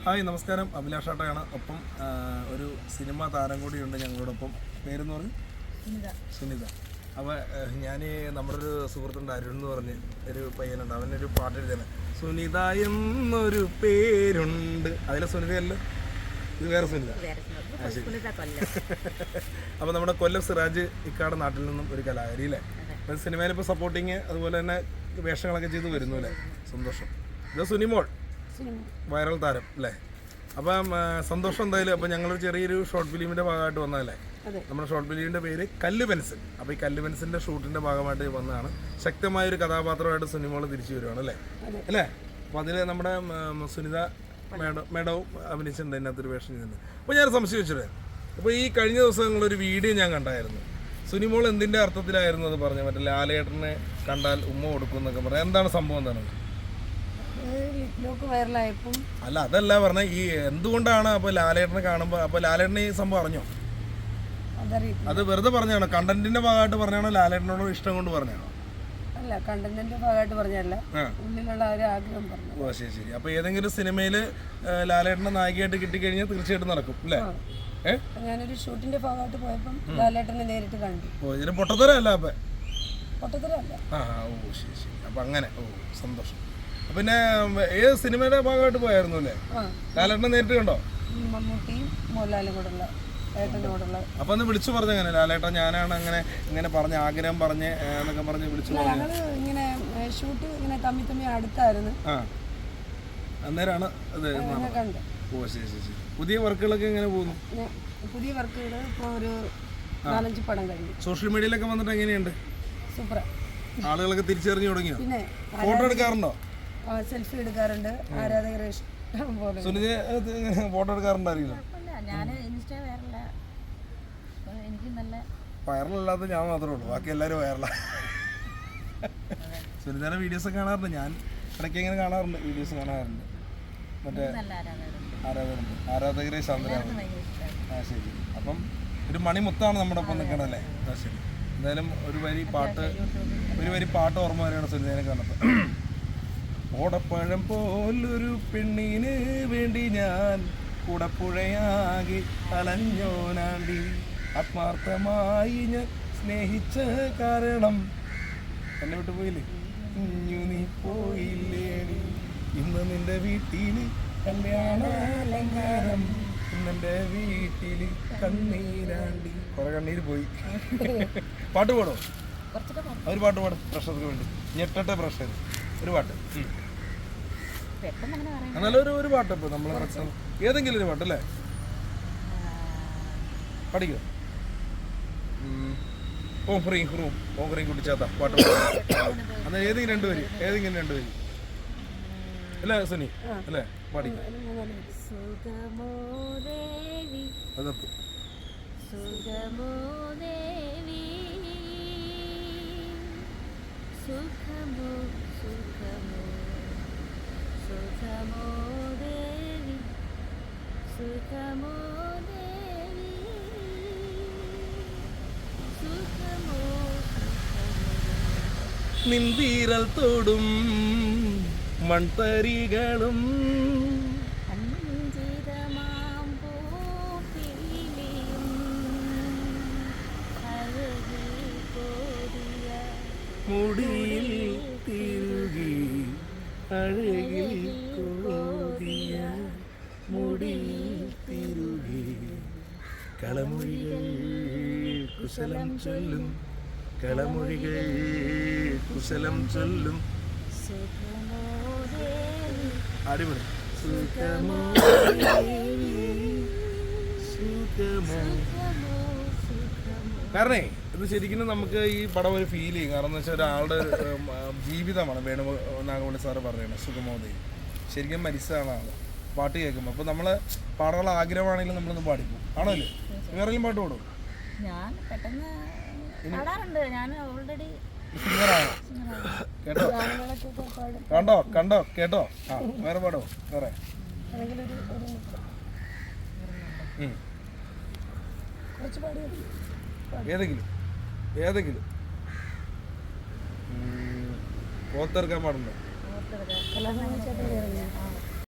Hi നമസ്കാരം, അഭിലാഷാട്ടയാണ്. ഒപ്പം ഒരു സിനിമ താരം കൂടിയുണ്ട് ഞങ്ങളോടൊപ്പം. പേരെന്ന് പറഞ്ഞ് സുനിത. അപ്പോൾ ഞാൻ നമ്മുടെ ഒരു സുഹൃത്തുണ്ട് അരുൺ എന്ന് പറഞ്ഞ് ഒരു പയ്യനുണ്ട്. അവനൊരു പാട്ട് എഴുതിയാണ്, സുനിത എന്നൊരു പേരുണ്ട്. അതിലെ സുനിതയല്ലോ, ഇത് വേറെ സുനിത. അപ്പോൾ നമ്മുടെ കൊല്ലം സിറാജ് ഇക്കാടെ നാട്ടിൽ നിന്നും ഒരു കലാകാരി അല്ലേ. സിനിമയിൽ ഇപ്പോൾ സപ്പോർട്ടിങ് അതുപോലെ തന്നെ വേഷങ്ങളൊക്കെ ചെയ്ത് വരുന്നു അല്ലേ. സന്തോഷം. ഇത് സുനിമോൾ വൈറൽ താരം അല്ലേ. അപ്പം സന്തോഷം എന്തായാലും. അപ്പം ഞങ്ങളൊരു ചെറിയൊരു ഷോർട്ട് ഫിലിമിൻ്റെ ഭാഗമായിട്ട് വന്നതല്ലേ. നമ്മുടെ ഷോർട്ട് ഫിലിമിൻ്റെ പേര് കല്ല് പെൻസിൽ. അപ്പോൾ ഈ കല്ല് പെൻസിലിൻ്റെ ഷൂട്ടിൻ്റെ ഭാഗമായിട്ട് വന്നതാണ്. ശക്തമായൊരു കഥാപാത്രമായിട്ട് സുനിമോൾ തിരിച്ചു വരുവാണ് അല്ലേ അല്ലേ. അപ്പോൾ അതിൽ നമ്മുടെ സുനിത മേഡവും അഭിനയിച്ചിട്ടുണ്ട്, അതിനകത്തൊരു വേഷം ചെയ്യുന്നുണ്ട്. അപ്പോൾ ഞാൻ സംശയം വെച്ചിട്ട്, അപ്പോൾ ഈ കഴിഞ്ഞ ദിവസങ്ങളൊരു വീഡിയോ ഞാൻ കണ്ടായിരുന്നു. സുനിമോൾ എന്തിൻ്റെ അർത്ഥത്തിലായിരുന്നു അത് പറഞ്ഞത്? മറ്റേ ലാലേട്ടനെ കണ്ടാൽ ഉമ്മ കൊടുക്കും എന്നൊക്കെ പറയാം. എന്താണ് സംഭവം? എന്താണ്? അല്ല, അതല്ല പറഞ്ഞ ഈ എന്തുകൊണ്ടാണ് അപ്പോൾ ലാലേട്ടനെ കാണുമ്പോൾ, അപ്പോൾ ലാലേട്ടനെ ഈ സംഭവം അറിഞ്ഞോ? അത് വെറുതെ പറഞ്ഞാണോ? കണ്ടന്റിന്റെ ഭാഗമായിട്ട് പറഞ്ഞാണോ? ലാലേട്ടനോട് ഇഷ്ടം കൊണ്ട് പറഞ്ഞാണോ? അല്ല, കണ്ടന്റിന്റെ ഭാഗമായിട്ട് പറഞ്ഞല്ല, ഉള്ളിലുള്ള ഒരു ആഗ്രഹം പറഞ്ഞു. ഓ ശരി ശരി. അപ്പോൾ ഏതെങ്കിലും സിനിമയിൽ ലാലേട്ടനെ നായികയായിട്ട് കിട്ടിക്കഴിഞ്ഞാൽ തീർച്ചയായിട്ടും നടക്കും അല്ലേ? ഞാനൊരു ഷൂട്ടിന്റെ ഭാഗമായിട്ട് പോയപ്പം ലാലേട്ടനെ നേരിട്ട് കണ്ടു. ഓ, ഇതിന് പൊട്ടത്തരല്ല. അപ്പം പൊട്ടത്തരല്ല. ഓ ശരി ശരി. അപ്പം അങ്ങനെ. ഓ സന്തോഷം. പിന്നെ ഏത് സിനിമയുടെ ഭാഗമായിട്ട് പോയായിരുന്നു അല്ലേ? ലാലേട്ടനെ നേരിട്ട് കണ്ടോ? മമ്മൂട്ടിയും മോഹൻലാലും കൂടെയുള്ള ഏട്ടനോടുള്ള. അപ്പൊ ഒന്ന് വിളിച്ചു പറഞ്ഞു, അങ്ങനെ ലാലേട്ടൻ ഞാനാണ് അങ്ങനെ ഇങ്ങനെ പറഞ്ഞ ആഗ്രഹം പറഞ്ഞ് എന്നൊക്കെ പറഞ്ഞ് വിളിച്ചു പറഞ്ഞു. ഞങ്ങള് ഇങ്ങനെ ഷൂട്ട് ഇങ്ങനെ തമ്മി അടുത്തായിരുന്നു. അന്നേരമാണ് അത് കണ്ടു. ഓ ശരി ശരി ശരി. പുതിയ വർക്കുകളൊക്കെ എങ്ങനെ പോകുന്നു? പുതിയ വർക്കുകൾ ഇപ്പോൾ ഒരു 4-5 പടം കഴിഞ്ഞു. സോഷ്യൽ മീഡിയയിലൊക്കെ വന്നിട്ട് എങ്ങനെയുണ്ട്? സൂപ്പർ. ആളുകളൊക്കെ തിരിച്ചറിഞ്ഞു തുടങ്ങിയോ? പിന്നെ ഫോട്ടോ എടുക്കാറുണ്ടോ? സെൽഫി എടുക്കാറുണ്ട്. ആരാധകരെ ഇഷ്ടം പോലെ. സുനിത ഫോട്ടോ എടുക്കാറുണ്ടായിരിക്കും. വൈറലല്ലാത്ത ഞാൻ മാത്രമേ ഉള്ളൂ, ബാക്കി എല്ലാവരും വൈറലാണ്. സുനിതയുടെ വീഡിയോസ് കാണാറുണ്ട് ഞാൻ, ഇടയ്ക്ക് ഇങ്ങനെ കാണാറുണ്ട്, വീഡിയോസ് കാണാറുണ്ട്. മറ്റേ ആരാധകരെ ചന്ദ്രാണ്. ശരി. അപ്പം ഒരു മണിമുത്താണ് നമ്മുടെ ഒപ്പം നിൽക്കണല്ലേ. ശരി. എന്തായാലും ഒരു വരി പാട്ട് ഓർമ്മ വരെയാണ് സുനിതേനെ കാണുന്നത്. ഓടപ്പഴം പോലൊരു പെണ്ണിന് വേണ്ടി ഞാൻ കുടപ്പുഴയാകി അലഞ്ഞോനാണ്ടി, ആത്മാർത്ഥമായി ഞാൻ സ്നേഹിച്ച കാരണം എന്നെ വിട്ടു പോയില്ലേ, ഇഞ്ഞു നീ പോയില്ലേടി, ഇന്ന് നിന്റെ വീട്ടിൽ കല്യാണാലങ്കാരം, ഇന്നെൻ്റെ വീട്ടിൽ കണ്ണീരാണ്ടി. കുറെ കണ്ണീര് പോയി. പാട്ട് പാടോ? ഒരു പാട്ട് പാടും പ്രഷർക്ക് വേണ്ടി. ഞെട്ടട്ടെ പ്രഷർ ഒരു പാട്ട്. എന്നാലും ഒരു പാട്ട് ഇപ്പോൾ നമ്മൾ ഏതെങ്കിലും ഒരു പാട്ട് അല്ലേ പഠിക്കുക. ഓം ഫ്രീം കുട്ടിച്ചാത്ത പാട്ട് അന്ന് ഏതെങ്കിലും രണ്ടുപേര് അല്ലേ സുനി അല്ലേ പാടിക്കുക. അതത്ത് നിൻവീരൽ തോടും മൺതരികളും മുടിയിൽ തിരുകി അഴകിൽ കോതിയ മുടിയിൽ തിരുകി കളമൊഴികൾ കുശലം ചൊല്ലും, കളമൊഴികൾ കുശലം ചൊല്ലും. അടിപൊളി. കാരണേ ഇത് ശരിക്കും നമുക്ക് ഈ പടം ഒരു ഫീൽ ചെയ്യും. കാരണം എന്ന് വെച്ചാൽ ഒരാളുടെ ജീവിതമാണ്. വേണു നാഗമണി സാറ് പറയുന്നത് സുഖമോദയം ശരിക്കും മരിച്ചതാണ് ആള് പാട്ട് കേൾക്കുമ്പോൾ. അപ്പോൾ നമ്മൾ പാടാനുള്ള ആഗ്രഹമാണെങ്കിലും നമ്മളൊന്ന് പാടിക്കും ആണല്ലോ. വേറെയും പാട്ട് പാടും? ഞാൻ പെട്ടെന്ന് പാടാറുണ്ട്. ഞാൻ ഓൾറെഡി സിംഗറാണ്. കണ്ടോ കേട്ടോ. വേറെ പാടോ? വേറെ ഏതെങ്കിലും ഓർത്തെടുക്കാൻ പാടുണ്ടോ?